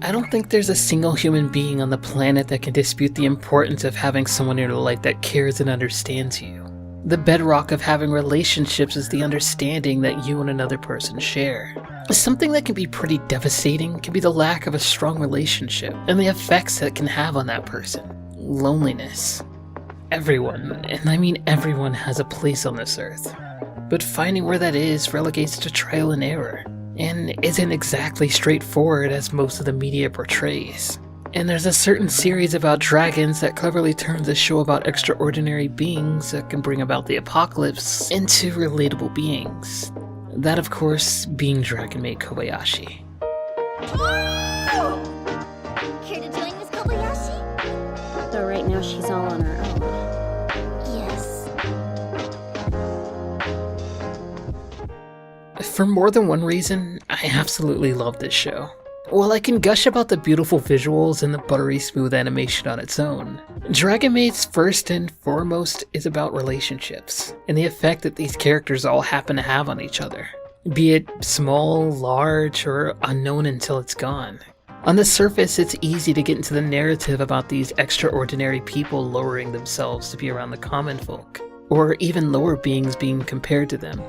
I don't think there's a single human being on the planet that can dispute the importance of having someone in your life that cares and understands you. The bedrock of having relationships is the understanding that you and another person share. Something that can be pretty devastating can be the lack of a strong relationship and the effects that can have on that person. Loneliness. Everyone, and I mean everyone, has a place on this earth. But finding where that is relegates to trial and error, and isn't exactly straightforward as most of the media portrays. And there's a certain series about dragons that cleverly turns a show about extraordinary beings that can bring about the apocalypse into relatable beings. That, of course, being Dragon Maid Kobayashi. Care to join Miss Kobayashi? Though right now she's all on her own. Yes. For more than one reason, I absolutely love this show. While I can gush about the beautiful visuals and the buttery smooth animation on its own, Dragon Maid's first and foremost is about relationships, and the effect that these characters all happen to have on each other. Be it small, large, or unknown until it's gone. On the surface, it's easy to get into the narrative about these extraordinary people lowering themselves to be around the common folk, or even lower beings being compared to them.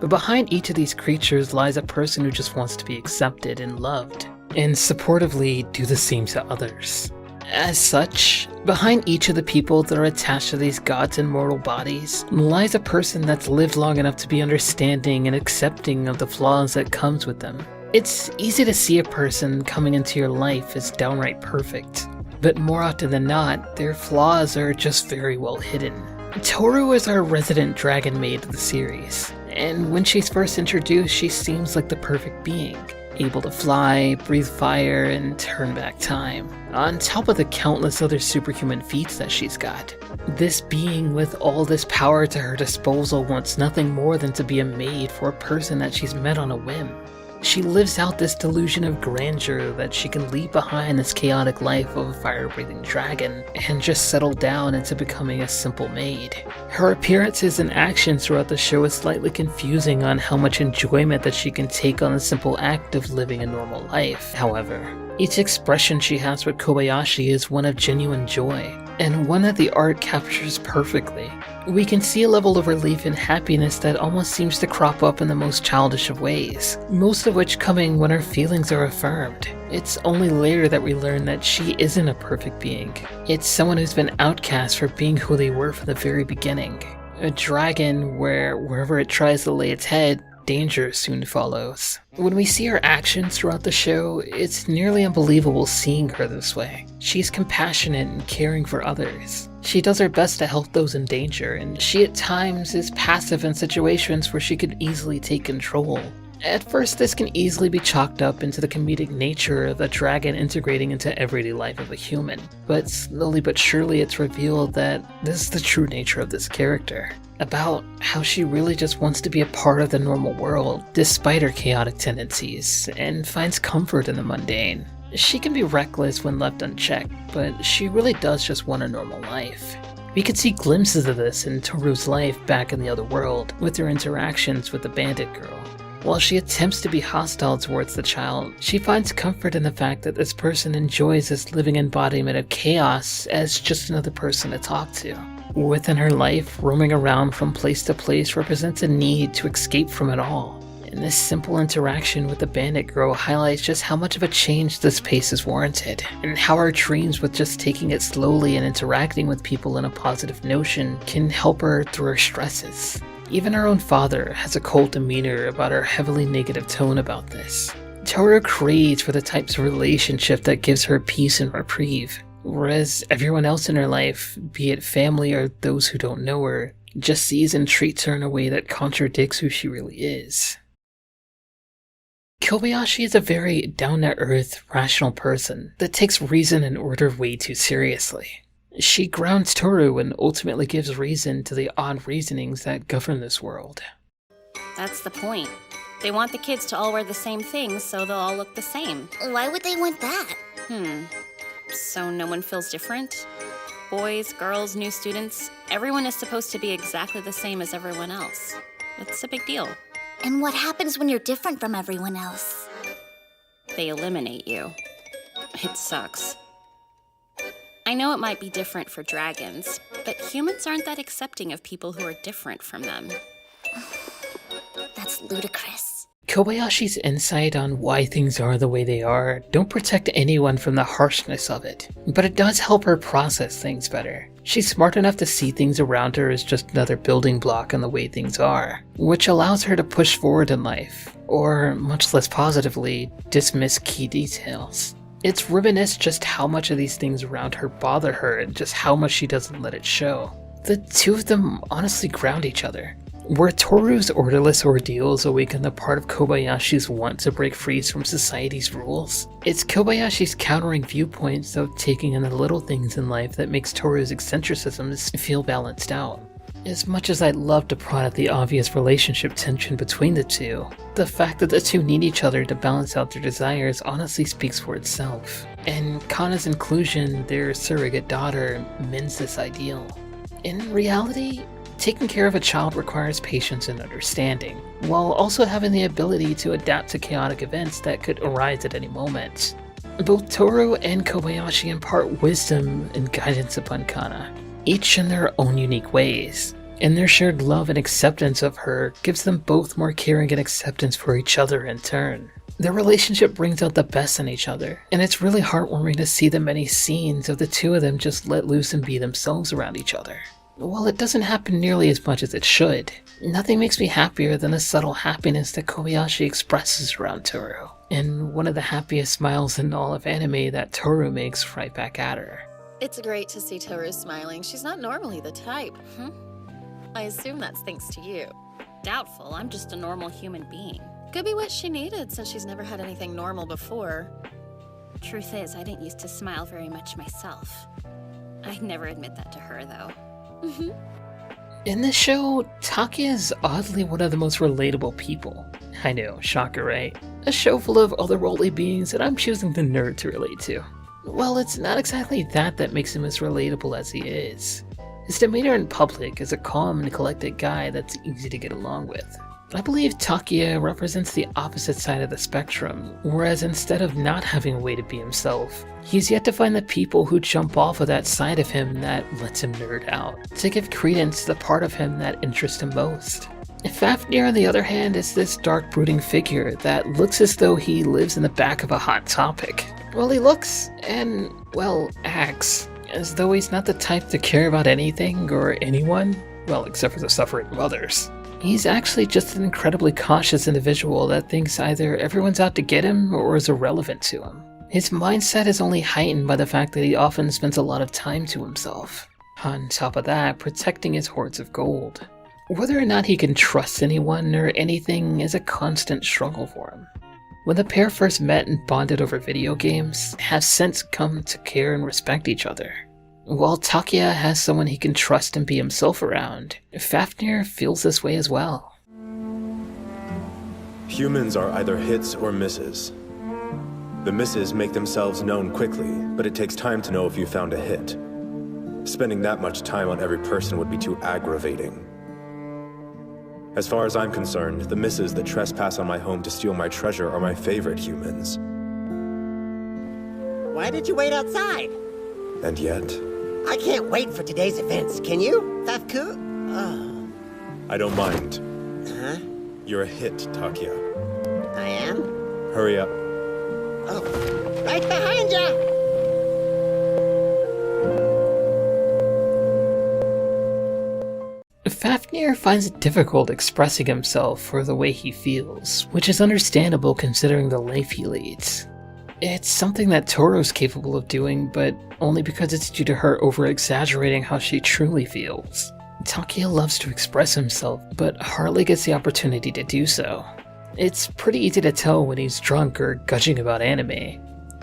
But behind each of these creatures lies a person who just wants to be accepted and loved, and supportively do the same to others. As such, behind each of the people that are attached to these gods' immortal bodies lies a person that's lived long enough to be understanding and accepting of the flaws that comes with them. It's easy to see a person coming into your life as downright perfect, but more often than not, their flaws are just very well hidden. Toru is our resident dragon maid of the series, and when she's first introduced, she seems like the perfect being. Able to fly, breathe fire, and turn back time, on top of the countless other superhuman feats that she's got. This being with all this power to her disposal wants nothing more than to be a maid for a person that she's met on a whim. She lives out this delusion of grandeur that she can leave behind this chaotic life of a fire-breathing dragon and just settle down into becoming a simple maid. Her appearances and actions throughout the show is slightly confusing on how much enjoyment that she can take on the simple act of living a normal life. However, each expression she has with Kobayashi is one of genuine joy, and one that the art captures perfectly. We can see a level of relief and happiness that almost seems to crop up in the most childish of ways, most of which coming when her feelings are affirmed. It's only later that we learn that she isn't a perfect being. It's someone who's been outcast for being who they were from the very beginning. A dragon where wherever it tries to lay its head, danger soon follows. When we see her actions throughout the show, it's nearly unbelievable seeing her this way. She's compassionate and caring for others. She does her best to help those in danger, and she at times is passive in situations where she could easily take control. At first, this can easily be chalked up into the comedic nature of a dragon integrating into everyday life of a human, but slowly but surely it's revealed that this is the true nature of this character. About how she really just wants to be a part of the normal world, despite her chaotic tendencies, and finds comfort in the mundane. She can be reckless when left unchecked, but she really does just want a normal life. We could see glimpses of this in Toru's life back in the other world, with her interactions with the bandit girl. While she attempts to be hostile towards the child, she finds comfort in the fact that this person enjoys this living embodiment of chaos as just another person to talk to. Within her life, roaming around from place to place represents a need to escape from it all. And this simple interaction with the bandit girl highlights just how much of a change this pace is warranted, and how our dreams with just taking it slowly and interacting with people in a positive notion can help her through her stresses. Even her own father has a cold demeanor about her heavily negative tone about this. Toru craves for the types of relationship that gives her peace and reprieve, whereas everyone else in her life, be it family or those who don't know her, just sees and treats her in a way that contradicts who she really is. Kobayashi is a very down-to-earth, rational person that takes reason and order way too seriously. She grounds Toru and ultimately gives reason to the odd reasonings that govern this world. That's the point. They want the kids to all wear the same things so they'll all look the same. Why would they want that? So no one feels different? Boys, girls, new students, everyone is supposed to be exactly the same as everyone else. It's a big deal. And what happens when you're different from everyone else? They eliminate you. It sucks. I know it might be different for dragons, but humans aren't that accepting of people who are different from them. That's ludicrous. Kobayashi's insight on why things are the way they are don't protect anyone from the harshness of it, but it does help her process things better. She's smart enough to see things around her as just another building block in the way things are, which allows her to push forward in life, or, much less positively, dismiss key details. It's reminiscent just how much of these things around her bother her and just how much she doesn't let it show. The two of them honestly ground each other. Where Toru's orderless ordeals awaken the part of Kobayashi's want to break free from society's rules, it's Kobayashi's countering viewpoints of taking in the little things in life that makes Toru's eccentricisms feel balanced out. As much as I'd love to prod at the obvious relationship tension between the two, the fact that the two need each other to balance out their desires honestly speaks for itself. And Kana's inclusion, their surrogate daughter, mends this ideal. In reality, taking care of a child requires patience and understanding, while also having the ability to adapt to chaotic events that could arise at any moment. Both Toru and Kobayashi impart wisdom and guidance upon Kana, each in their own unique ways, and their shared love and acceptance of her gives them both more caring and acceptance for each other in turn. Their relationship brings out the best in each other, and it's really heartwarming to see the many scenes of the two of them just let loose and be themselves around each other. While it doesn't happen nearly as much as it should, nothing makes me happier than the subtle happiness that Kobayashi expresses around Toru, and one of the happiest smiles in all of anime that Toru makes right back at her. It's great to see Toru smiling. She's not normally the type. I assume that's thanks to you. Doubtful, I'm just a normal human being. Could be what she needed since she's never had anything normal before. Truth is, I didn't used to smile very much myself. I'd never admit that to her, though. In this show, Takia is oddly one of the most relatable people. I know, shocker, right? A show full of otherworldly beings that I'm choosing the nerd to relate to. Well, it's not exactly that makes him as relatable as he is. His demeanor in public is a calm and collected guy that's easy to get along with. I believe Takia represents the opposite side of the spectrum, whereas instead of not having a way to be himself, he's yet to find the people who jump off of that side of him that lets him nerd out, to give credence to the part of him that interests him most. Fafnir, on the other hand, is this dark brooding figure that looks as though he lives in the back of a hot topic. Well, he looks, and, well, acts, as though he's not the type to care about anything or anyone, well, except for the suffering of others. He's actually just an incredibly cautious individual that thinks either everyone's out to get him or is irrelevant to him. His mindset is only heightened by the fact that he often spends a lot of time to himself. On top of that, protecting his hoards of gold. Whether or not he can trust anyone or anything is a constant struggle for him. When the pair first met and bonded over video games, have since come to care and respect each other. While Takia has someone he can trust and be himself around, Fafnir feels this way as well. Humans are either hits or misses. The misses make themselves known quickly, but it takes time to know if you found a hit. Spending that much time on every person would be too aggravating. As far as I'm concerned, the misses that trespass on my home to steal my treasure are my favorite humans. Why did you wait outside? And yet, I can't wait for today's events, can you, Fafku? I don't mind. Huh? You're a hit, Takia. I am? Hurry up. Oh, right behind ya! Fafnir finds it difficult expressing himself or the way he feels, which is understandable considering the life he leads. It's something that Toru's capable of doing, but only because it's due to her over-exaggerating how she truly feels. Takia loves to express himself, but hardly gets the opportunity to do so. It's pretty easy to tell when he's drunk or gushing about anime.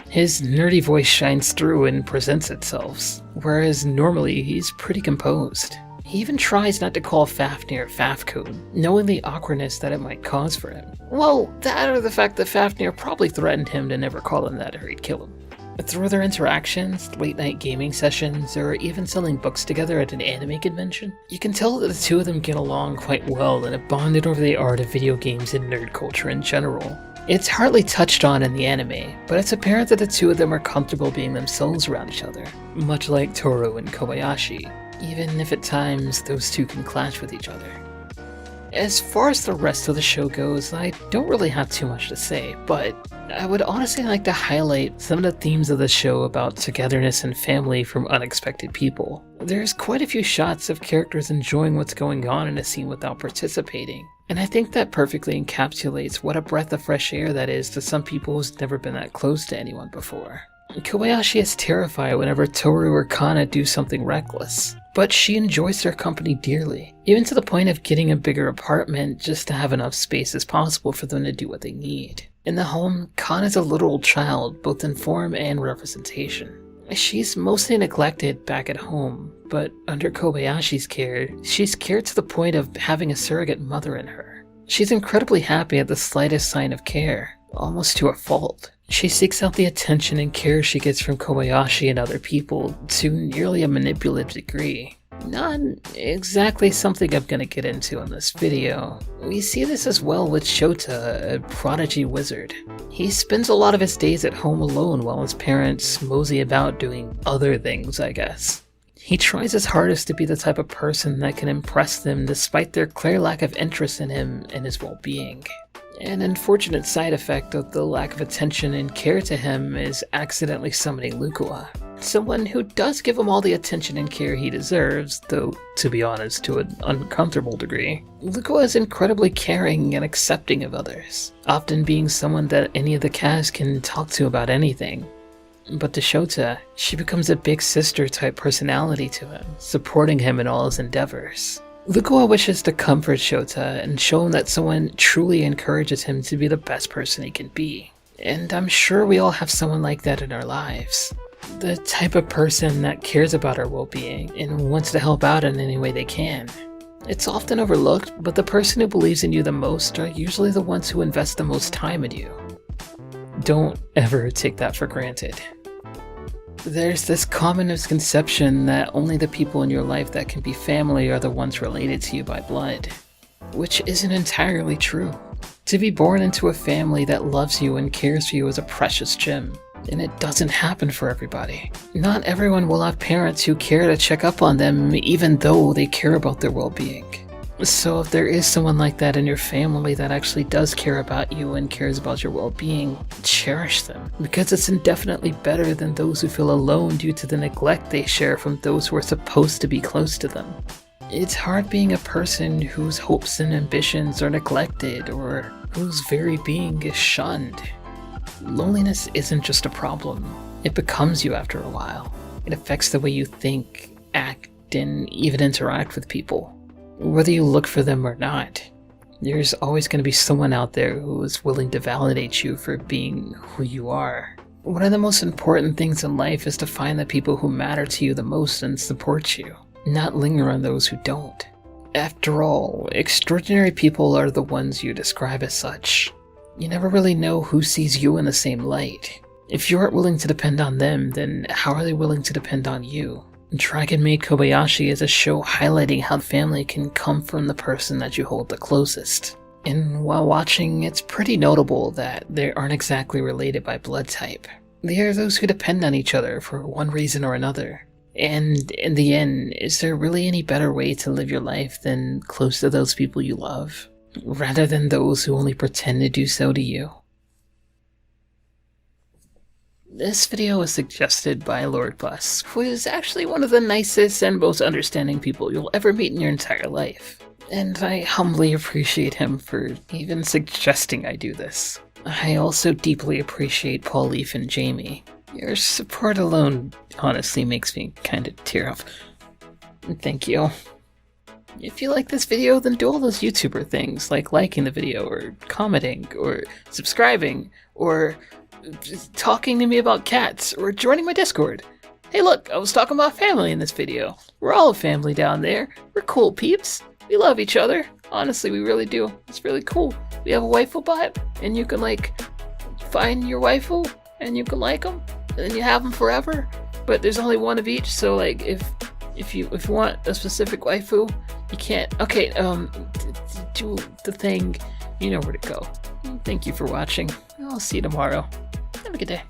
His nerdy voice shines through and presents itself, whereas normally he's pretty composed. He even tries not to call Fafnir Fafku, knowing the awkwardness that it might cause for him. Well, that or the fact that Fafnir probably threatened him to never call him that or he'd kill him. Through their interactions, late-night gaming sessions, or even selling books together at an anime convention, you can tell that the two of them get along quite well and have bonded over the art of video games and nerd culture in general. It's hardly touched on in the anime, but it's apparent that the two of them are comfortable being themselves around each other, much like Toru and Kobayashi, even if at times those two can clash with each other. As far as the rest of the show goes, I don't really have too much to say, but I would honestly like to highlight some of the themes of the show about togetherness and family from unexpected people. There's quite a few shots of characters enjoying what's going on in a scene without participating, and I think that perfectly encapsulates what a breath of fresh air that is to some people who's never been that close to anyone before. Kobayashi is terrified whenever Toru or Kana do something reckless, but she enjoys their company dearly, even to the point of getting a bigger apartment just to have enough space as possible for them to do what they need. In the home, Kana's a literal child, both in form and representation. She's mostly neglected back at home, but under Kobayashi's care, she's cared to the point of having a surrogate mother in her. She's incredibly happy at the slightest sign of care, almost to a fault. She seeks out the attention and care she gets from Kobayashi and other people to nearly a manipulative degree. Not exactly something I'm gonna get into in this video. We see this as well with Shota, a prodigy wizard. He spends a lot of his days at home alone while his parents mosey about doing other things, I guess. He tries his hardest to be the type of person that can impress them despite their clear lack of interest in him and his well-being. An unfortunate side effect of the lack of attention and care to him is accidentally summoning Lukua, someone who does give him all the attention and care he deserves, though, to be honest, to an uncomfortable degree. Lukua is incredibly caring and accepting of others, often being someone that any of the cast can talk to about anything. But to Shota, she becomes a big sister type personality to him, supporting him in all his endeavors. Lukua wishes to comfort Shota and show him that someone truly encourages him to be the best person he can be. And I'm sure we all have someone like that in our lives. The type of person that cares about our well-being and wants to help out in any way they can. It's often overlooked, but the person who believes in you the most are usually the ones who invest the most time in you. Don't ever take that for granted. There's this common misconception that only the people in your life that can be family are the ones related to you by blood, which isn't entirely true. To be born into a family that loves you and cares for you is a precious gem, and it doesn't happen for everybody. Not everyone will have parents who care to check up on them even though they care about their well-being. So if there is someone like that in your family that actually does care about you and cares about your well-being, cherish them, because it's indefinitely better than those who feel alone due to the neglect they share from those who are supposed to be close to them. It's hard being a person whose hopes and ambitions are neglected or whose very being is shunned. Loneliness isn't just a problem, it becomes you after a while. It affects the way you think, act, and even interact with people. Whether you look for them or not, there's always going to be someone out there who is willing to validate you for being who you are. One of the most important things in life is to find the people who matter to you the most and support you, not linger on those who don't. After all, extraordinary people are the ones you describe as such. You never really know who sees you in the same light. If you aren't willing to depend on them, then how are they willing to depend on you? Dragon Maid Kobayashi is a show highlighting how family can come from the person that you hold the closest. And while watching, it's pretty notable that they aren't exactly related by blood type. They are those who depend on each other for one reason or another. And in the end, is there really any better way to live your life than close to those people you love, rather than those who only pretend to do so to you? This video was suggested by Lord Bus, who is actually one of the nicest and most understanding people you'll ever meet in your entire life. And I humbly appreciate him for even suggesting I do this. I also deeply appreciate Paul Leaf and Jamie. Your support alone honestly makes me kind of tear up. Thank you. If you like this video, then do all those YouTuber things like liking the video, or commenting, or subscribing, or talking to me about cats, or joining my Discord. Hey look, I was talking about family in this video. We're all a family down there. We're cool peeps. We love each other. Honestly, we really do. It's really cool. We have a waifu bot, and you can like find your waifu, and you can like them, and you have them forever. But there's only one of each, so like if you want a specific waifu, you can't. Okay, do the thing. You know where to go. Thank you for watching. I'll see you tomorrow. Have a good day.